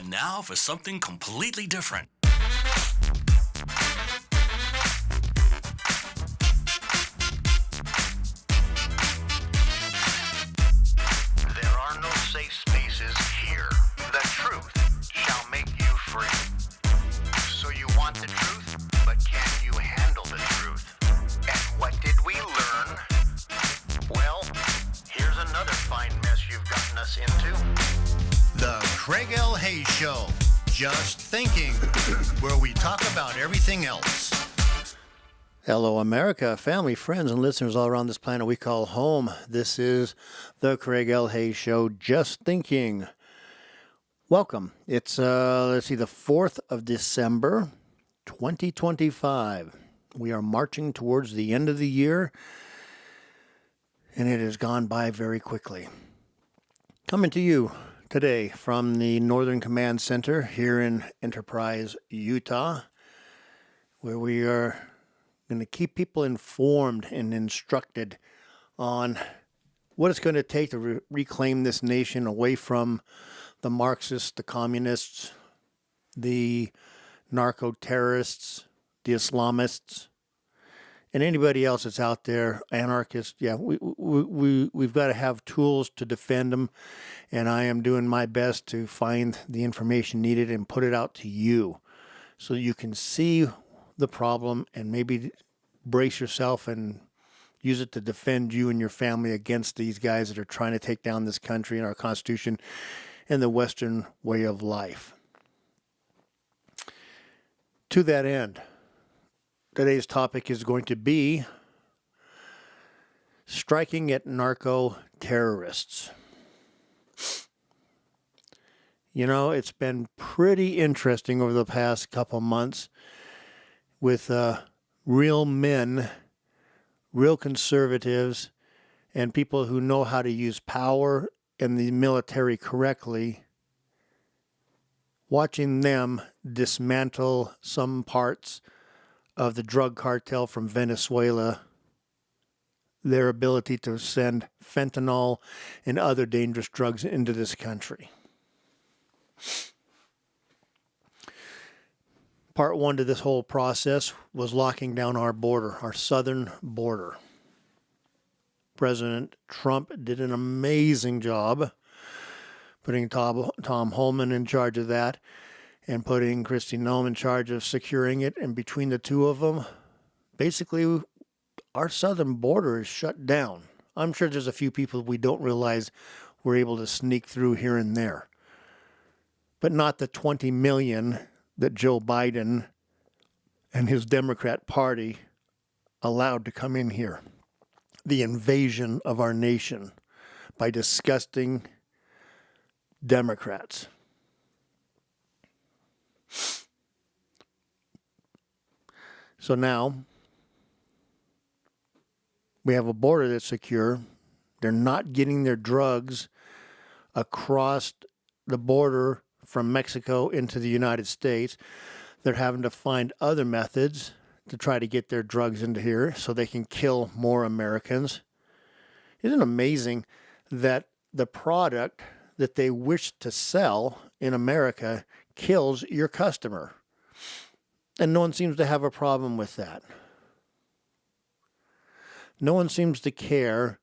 now for something completely different. There are no safe spaces here. The truth shall make you free. So you want the truth, but can you handle the truth? And what did we learn? Well, here's another fine mess you've gotten us into. The Craig L. Hayes Show. Just thinking, where we talk about everything else. Hello, America, family, friends, and listeners all around this planet we call home. This is the Craig L. Hayes Show, Just Thinking. Welcome. It's, the 4th of December, 2025. We are marching towards the end of the year, and it has gone by very quickly. Coming to you today from the Northern Command Center here in Enterprise, Utah, where we are going to keep people informed and instructed on what it's going to take to reclaim this nation away from the Marxists, the communists, the narco-terrorists, the Islamists, and anybody else that's out there, anarchists. Yeah, we've got to have tools to defend them, and I am doing my best to find the information needed and put it out to you so you can see the problem and maybe brace yourself and use it to defend you and your family against these guys that are trying to take down this country and our Constitution and the Western way of life. To that end, today's topic is going to be striking at narco-terrorists. You know, it's been pretty interesting over the past couple months with real men, real conservatives, and people who know how to use power and the military correctly, watching them dismantle some parts of the drug cartel from Venezuela, their ability to send fentanyl and other dangerous drugs into this country. Part one to this whole process was locking down our border, our southern border. President Trump did an amazing job putting Tom Holman in charge of that and putting Kristi Noem in charge of securing it. And between the two of them, basically, our southern border is shut down. I'm sure there's a few people we don't realize we're able to sneak through here and there. But not the 20 million that Joe Biden and his Democrat Party allowed to come in here. The invasion of our nation by disgusting Democrats. So now we have a border that's secure. They're not getting their drugs across the border from Mexico into the United States. They're having to find other methods to try to get their drugs into here so they can kill more Americans. Isn't it amazing that the product that they wish to sell in America kills your customer? And no one seems to have a problem with that. No one seems to care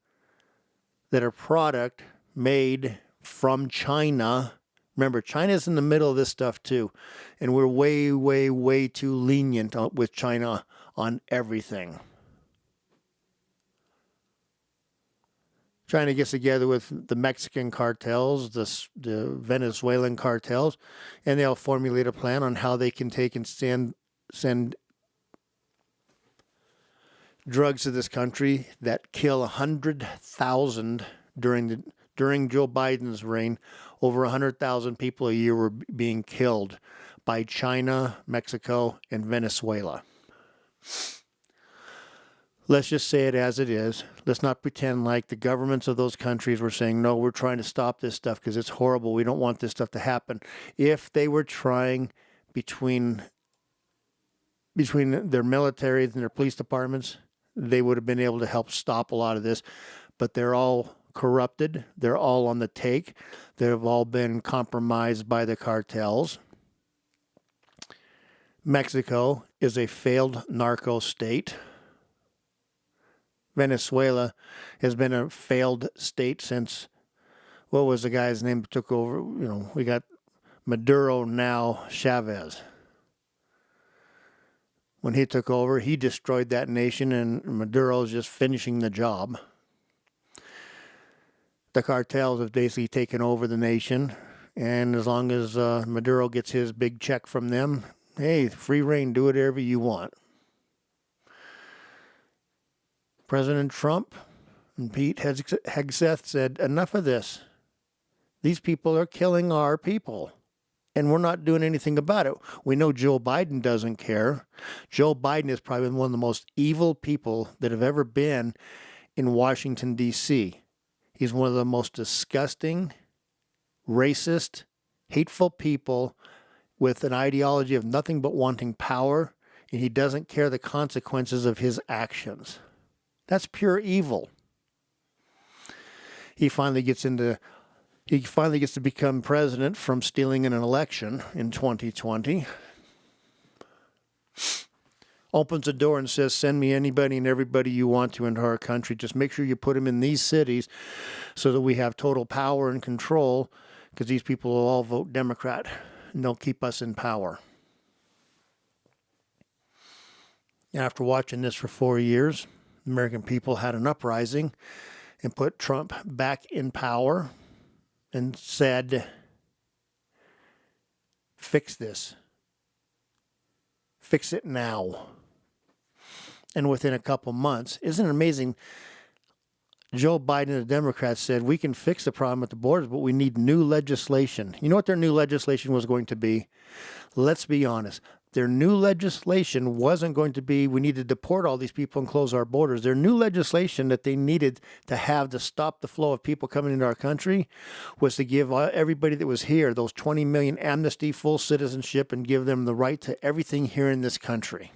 that a product made from China. Remember, China's in the middle of this stuff too, and we're way, way, way too lenient with China on everything. China gets together with the Mexican cartels, the Venezuelan cartels, and they'll formulate a plan on how they can take and send drugs to this country that kill 100,000 during Joe Biden's reign. Over 100,000 people a year were being killed by China, Mexico, and Venezuela. Let's just say it as it is. Let's not pretend like the governments of those countries were saying, no, we're trying to stop this stuff because it's horrible. We don't want this stuff to happen. If they were trying between their militaries and their police departments, they would have been able to help stop a lot of this. But they're all corrupted. They're all on the take. They've all been compromised by the cartels. Mexico is a failed narco state. Venezuela has been a failed state since, what was the guy's name that took over? We got Maduro, now Chavez. When he took over, he destroyed that nation, and Maduro is just finishing the job. The cartels have basically taken over the nation, and as long as Maduro gets his big check from them, hey, free reign, do whatever you want. President Trump and Pete Hegseth said, enough of this. These people are killing our people, and we're not doing anything about it. We know Joe Biden doesn't care. Joe Biden is probably one of the most evil people that have ever been in Washington, D.C. He's one of the most disgusting, racist, hateful people with an ideology of nothing but wanting power, and he doesn't care the consequences of his actions. That's pure evil. He finally gets to become president from stealing an election in 2020. Opens a door and says, send me anybody and everybody you want to into our country. Just make sure you put them in these cities so that we have total power and control, because these people will all vote Democrat and they'll keep us in power. After watching this for 4 years, American people had an uprising and put Trump back in power and said, fix this. Fix it now. And within a couple months, isn't it amazing? Joe Biden and the Democrats said, we can fix the problem at the borders, but we need new legislation. You know what their new legislation was going to be? Let's be honest. Their new legislation wasn't going to be, we need to deport all these people and close our borders. Their new legislation that they needed to have to stop the flow of people coming into our country was to give everybody that was here, those 20 million, amnesty, full citizenship, and give them the right to everything here in this country.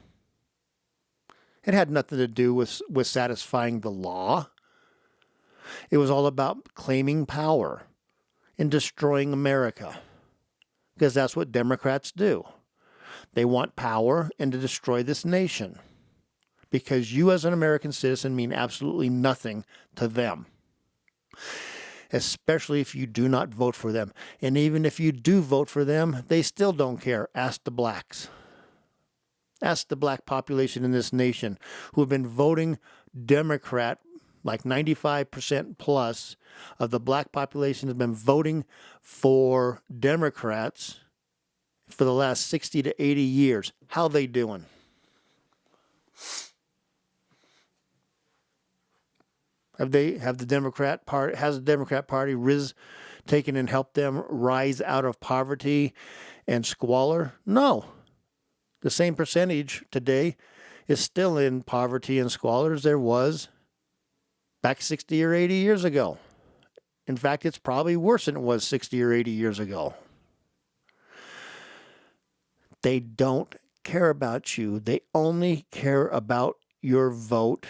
It had nothing to do with satisfying the law. It was all about claiming power and destroying America, because that's what Democrats do. They want power and to destroy this nation, because you as an American citizen mean absolutely nothing to them, especially if you do not vote for them. And even if you do vote for them, they still don't care. Ask the blacks. Ask the black population in this nation who have been voting Democrat. Like 95% plus of the black population has been voting for Democrats for the last 60 to 80 years. How they doing? Has the Democrat Party taken and helped them rise out of poverty and squalor? No. The same percentage today is still in poverty and squalor as there was back 60 or 80 years ago. In fact, it's probably worse than it was 60 or 80 years ago. They don't care about you. They only care about your vote,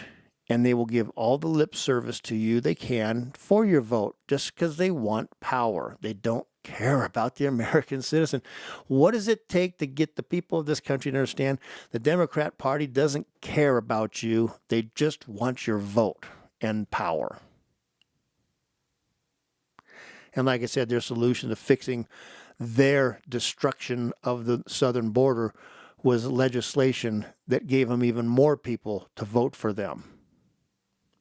and they will give all the lip service to you they can for your vote just because they want power. They don't care about the American citizen. What does it take to get the people of this country to understand the Democrat Party doesn't care about you? They just want your vote and power. And like I said, their solution to fixing their destruction of the southern border was legislation that gave them even more people to vote for them.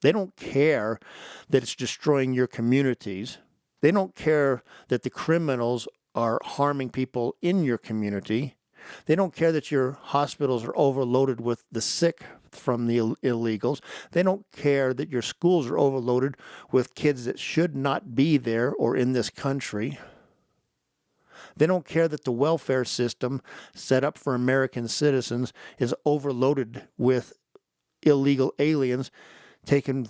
They don't care that it's destroying your communities. They don't care that the criminals are harming people in your community. They don't care that your hospitals are overloaded with the sick from the illegals. They don't care that your schools are overloaded with kids that should not be there or in this country. They don't care that the welfare system set up for American citizens is overloaded with illegal aliens taking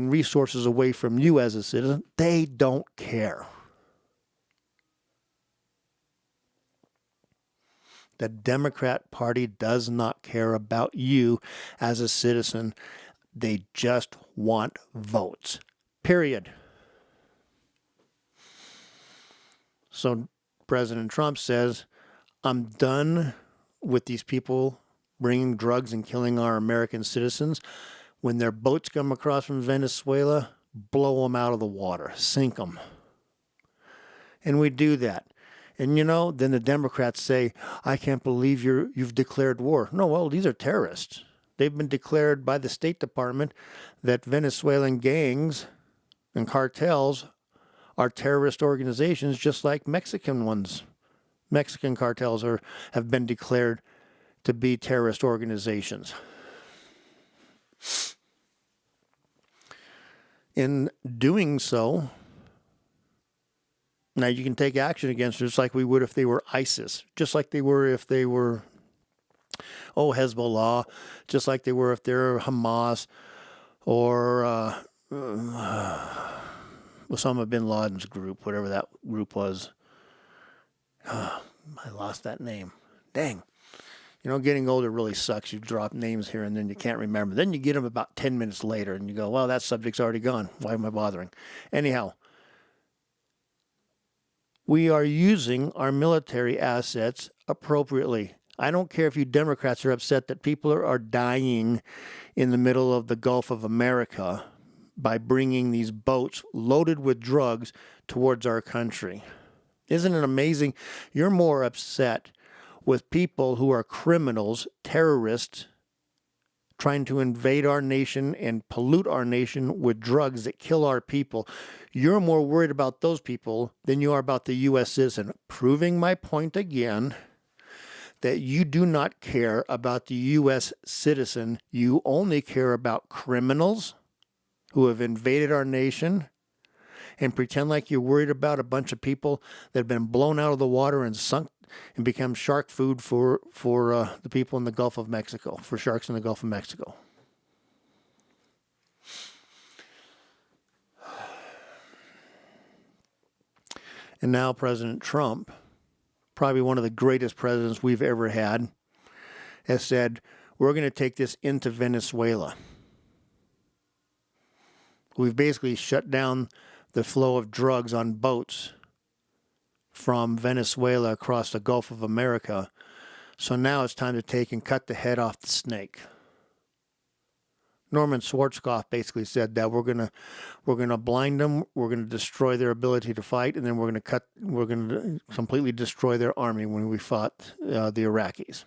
resources away from you as a citizen. They don't care. The Democrat Party does not care about you as a citizen. They just want votes. Period. So President Trump says, I'm done with these people bringing drugs and killing our American citizens. When their boats come across from Venezuela, blow them out of the water, sink them. And we do that. And then the Democrats say, I can't believe you've declared war. No, well, these are terrorists. They've been declared by the State Department that Venezuelan gangs and cartels are terrorist organizations, just like Mexican ones. Mexican cartels have been declared to be terrorist organizations. In doing so, now you can take action against them just like we would if they were ISIS, just like they were if they were, Hezbollah, just like they were if they're Hamas or Osama bin Laden's group, whatever that group was. I lost that name. Dang. Getting older really sucks. You drop names here and then you can't remember. Then you get them about 10 minutes later and you go, well, that subject's already gone. Why am I bothering? Anyhow, we are using our military assets appropriately. I don't care if you Democrats are upset that people are dying in the middle of the Gulf of America by bringing these boats loaded with drugs towards our country. Isn't it amazing? You're more upset with people who are criminals, terrorists, trying to invade our nation and pollute our nation with drugs that kill our people. You're more worried about those people than you are about the U.S. citizen, proving my point again that you do not care about the U.S. citizen. You only care about criminals who have invaded our nation, and pretend like you're worried about a bunch of people that have been blown out of the water and sunk and become shark food for the people in the Gulf of Mexico, for sharks in the Gulf of Mexico. And now President Trump, probably one of the greatest presidents we've ever had, has said, we're going to take this into Venezuela. We've basically shut down the flow of drugs on boats from Venezuela across the Gulf of America. So now it's time to take and cut the head off the snake. Norman Schwarzkopf basically said that we're gonna blind them, we're gonna destroy their ability to fight, and then we're gonna completely destroy their army when we fought the Iraqis.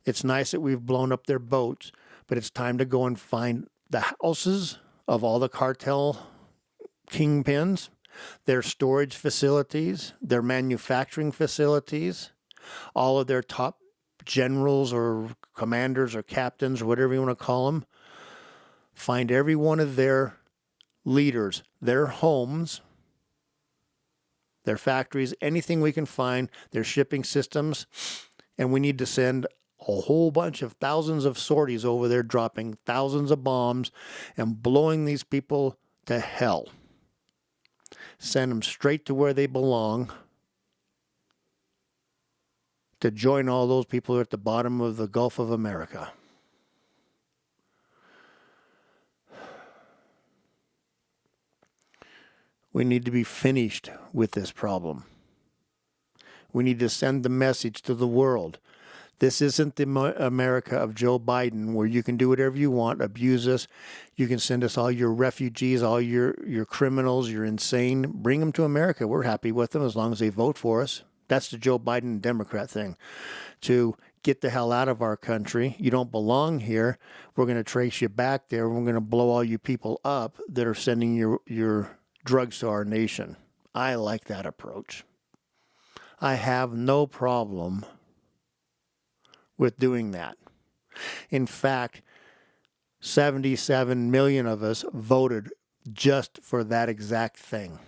It's nice that we've blown up their boats, but it's time to go and find the houses of all the cartel kingpins, their storage facilities, their manufacturing facilities, all of their top generals or commanders or captains or whatever you want to call them. Find every one of their leaders, their homes, their factories, anything we can find, their shipping systems, and we need to send a whole bunch of thousands of sorties over there, dropping thousands of bombs and blowing these people to hell. Send them straight to where they belong, to join all those people who are at the bottom of the Gulf of America. We need to be finished with this problem. We need to send the message to the world. This isn't the America of Joe Biden where you can do whatever you want, abuse us. You can send us all your refugees, all your criminals, you're insane. Bring them to America. We're happy with them as long as they vote for us. That's the Joe Biden Democrat thing. To get the hell out of our country. You don't belong here. We're going to trace you back there. We're going to blow all you people up that are sending your drugs to our nation. I like that approach. I have no problem with doing that. In fact, 77 million of us voted just for that exact thing.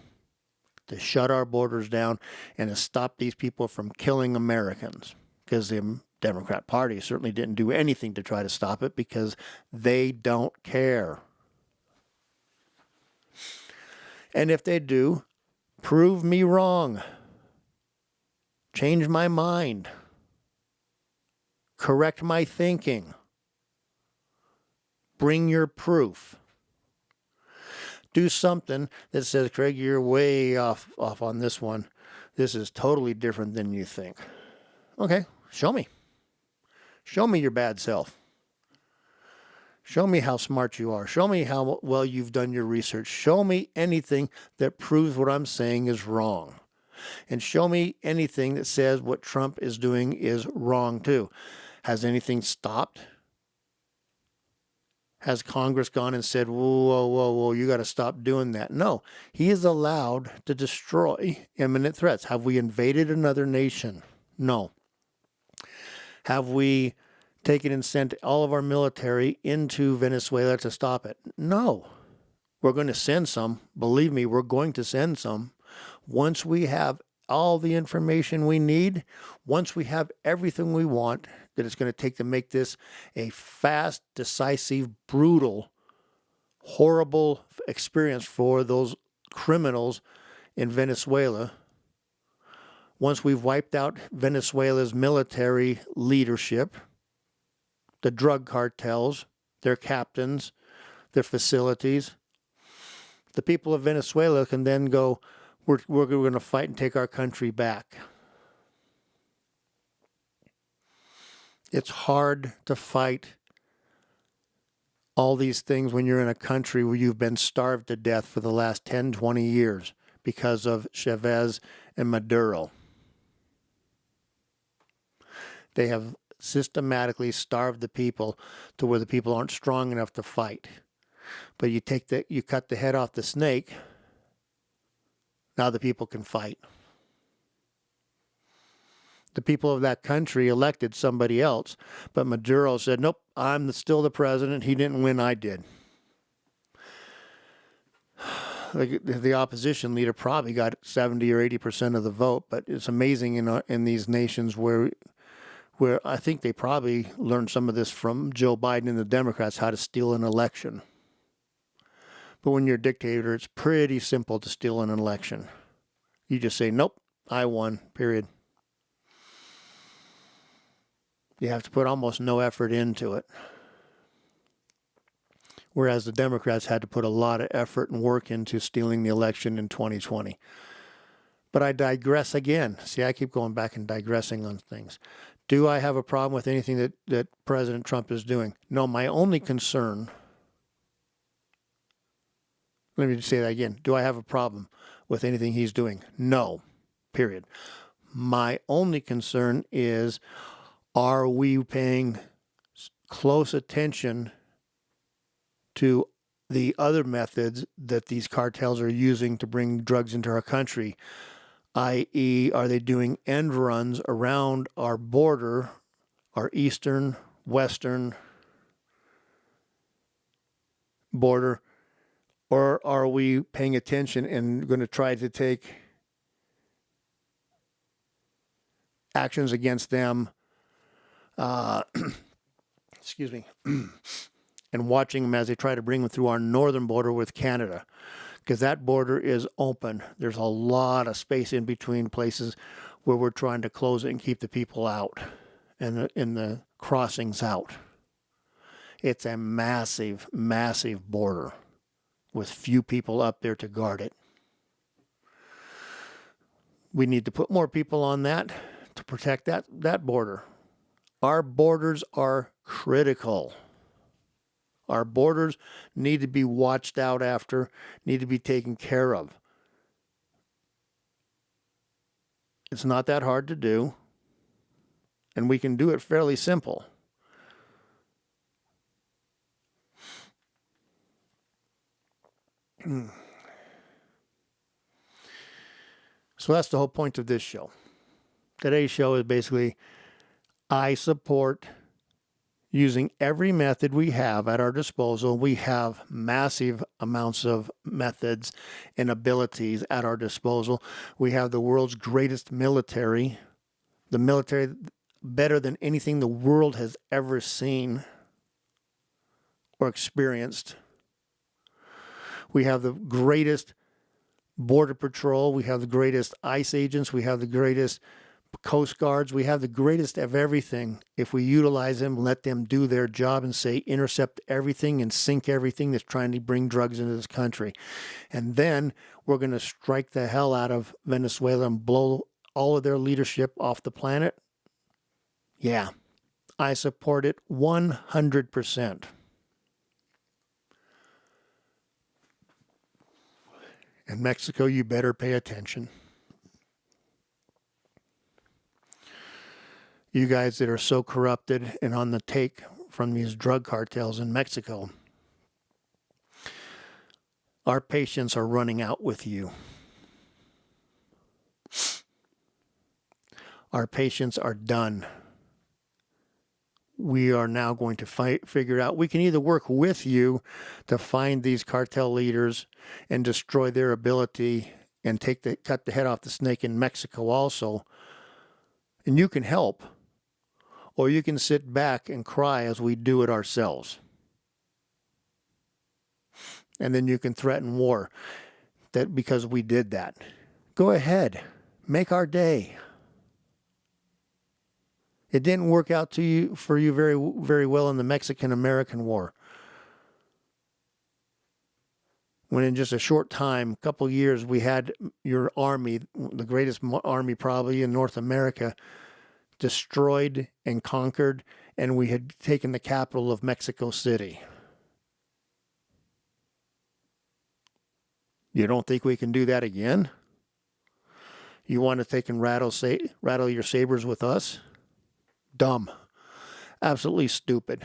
To shut our borders down and to stop these people from killing Americans. Because the Democrat Party certainly didn't do anything to try to stop it because they don't care. And if they do, prove me wrong. Change my mind. Correct my thinking. Bring your proof. Do something that says, Craig, you're way off on this one. This is totally different than you think. Okay, show me. Show me your bad self. Show me how smart you are. Show me how well you've done your research. Show me anything that proves what I'm saying is wrong. And show me anything that says what Trump is doing is wrong too. Has anything stopped? Has Congress gone and said, whoa, you got to stop doing that? No, he is allowed to destroy imminent threats. Have we invaded another nation? No. Have we taken and sent all of our military into Venezuela to stop it? No. We're going to send some. Believe me, we're going to send some. Once we have all the information we need, once we have everything we want that it's going to take to make this a fast, decisive, brutal, horrible experience for those criminals in Venezuela, once we've wiped out Venezuela's military leadership, the drug cartels, their captains, their facilities, the people of Venezuela can then go, we're going to fight and take our country back. It's hard to fight all these things when you're in a country where you've been starved to death for the last 10, 20 years because of Chavez and Maduro. They have systematically starved the people to where the people aren't strong enough to fight. But you cut the head off the snake, now the people can fight. The people of that country elected somebody else, but Maduro said, nope, I'm still the president. He didn't win, I did. The opposition leader probably got 70 or 80% of the vote, but it's amazing in these nations where I think they probably learned some of this from Joe Biden and the Democrats, how to steal an election. But when you're a dictator, it's pretty simple to steal an election. You just say, nope, I won, period. You have to put almost no effort into it. Whereas the Democrats had to put a lot of effort and work into stealing the election in 2020. But I digress again. See, I keep going back and digressing on things. Do I have a problem with anything that President Trump is doing? No, my only concern... Let me say that again. Do I have a problem with anything he's doing? No, period. My only concern is, are we paying close attention to the other methods that these cartels are using to bring drugs into our country? I.e., are they doing end runs around our border, our eastern, western border? Or are we paying attention and going to try to take actions against them, excuse me, and watching them as they try to bring them through our northern border with Canada? Because that border is open. There's a lot of space in between places where we're trying to close it and keep the people out and the crossings out. It's a massive, massive border with few people up there to guard it. We need to put more people on that to protect that border. Our borders are critical. Our borders need to be watched out after, need to be taken care of. It's not that hard to do, and we can do it fairly simple. So that's the whole point of this show. Today's show is basically, I support using every method we have at our disposal. We have massive amounts of methods and abilities at our disposal. We have the world's greatest military, the military better than anything the world has ever seen or experienced. We have the greatest border patrol. We have the greatest ICE agents. We have the greatest Coast Guards. We have the greatest of everything if we utilize them, let them do their job and say intercept everything and sink everything that's trying to bring drugs into this country. And then we're going to strike the hell out of Venezuela and blow all of their leadership off the planet. Yeah, I support it 100%. And Mexico, you better pay attention. You guys that are so corrupted and on the take from these drug cartels in Mexico, our patience are running out with you. Our patience are done. We are now going to figure out, we can either work with you to find these cartel leaders and destroy their ability and cut the head off the snake in Mexico also, and you can help. Or you can sit back and cry as we do it ourselves. And then you can threaten war that because we did that. Go ahead. Make our day. It didn't work out for you very, very well in the Mexican-American War. When in just a short time, a couple years, we had your army, the greatest army probably in North America, destroyed and conquered, and we had taken the capital of Mexico City. You don't think we can do that again? You want to take and rattle your sabers with us? Dumb. Absolutely stupid.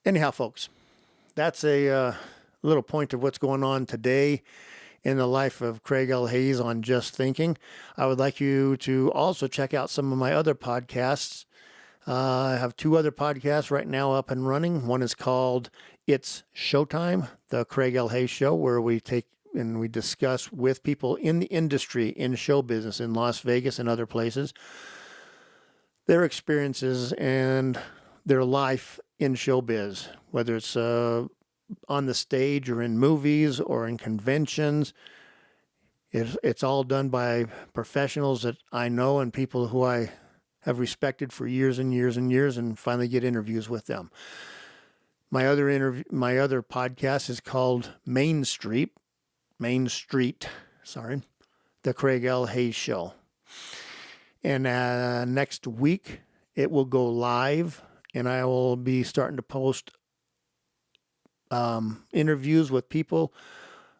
Anyhow, folks, that's a little point of what's going on today in the life of Craig L. Hayes on Just Thinking. I would like you to also check out some of my other podcasts. I have two other podcasts right now up and running. One is called It's Showtime, the Craig L. Hayes Show, where we take and we discuss with people in the industry, in show business, in Las Vegas and other places, their experiences and their life in showbiz, whether it's on the stage or in movies or in conventions. It's all done by professionals that I know and people who I have respected for years and years and years, and finally get interviews with them. My other podcast is called Main Street, the Craig L. Hayes Show. And next week it will go live, and I will be starting to post interviews with people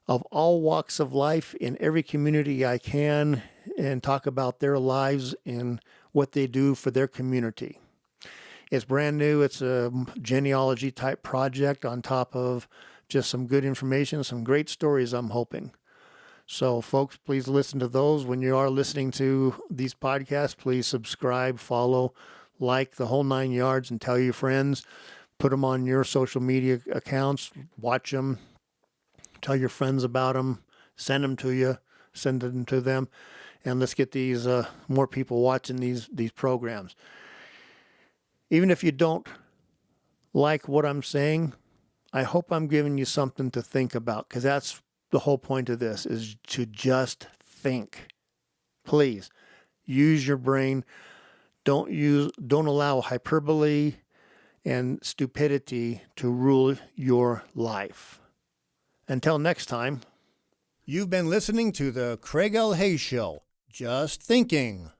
of all walks of life in every community I can, and talk about their lives and what they do for their community. It's brand new. It's a genealogy type project on top of just some good information, some great stories, I'm hoping. So folks, please listen to those. When you are listening to these podcasts, please subscribe, follow, like the whole 9 yards, and tell your friends. Put them on your social media accounts, watch them, tell your friends about them, send them to them, and let's get these more people watching these programs. Even if you don't like what I'm saying, I hope I'm giving you something to think about, because that's the whole point of this, is to just think. Please use your brain. Don't allow hyperbole and stupidity to rule your life. Until next time, you've been listening to the Craig L. Hayes Show, Just Thinking.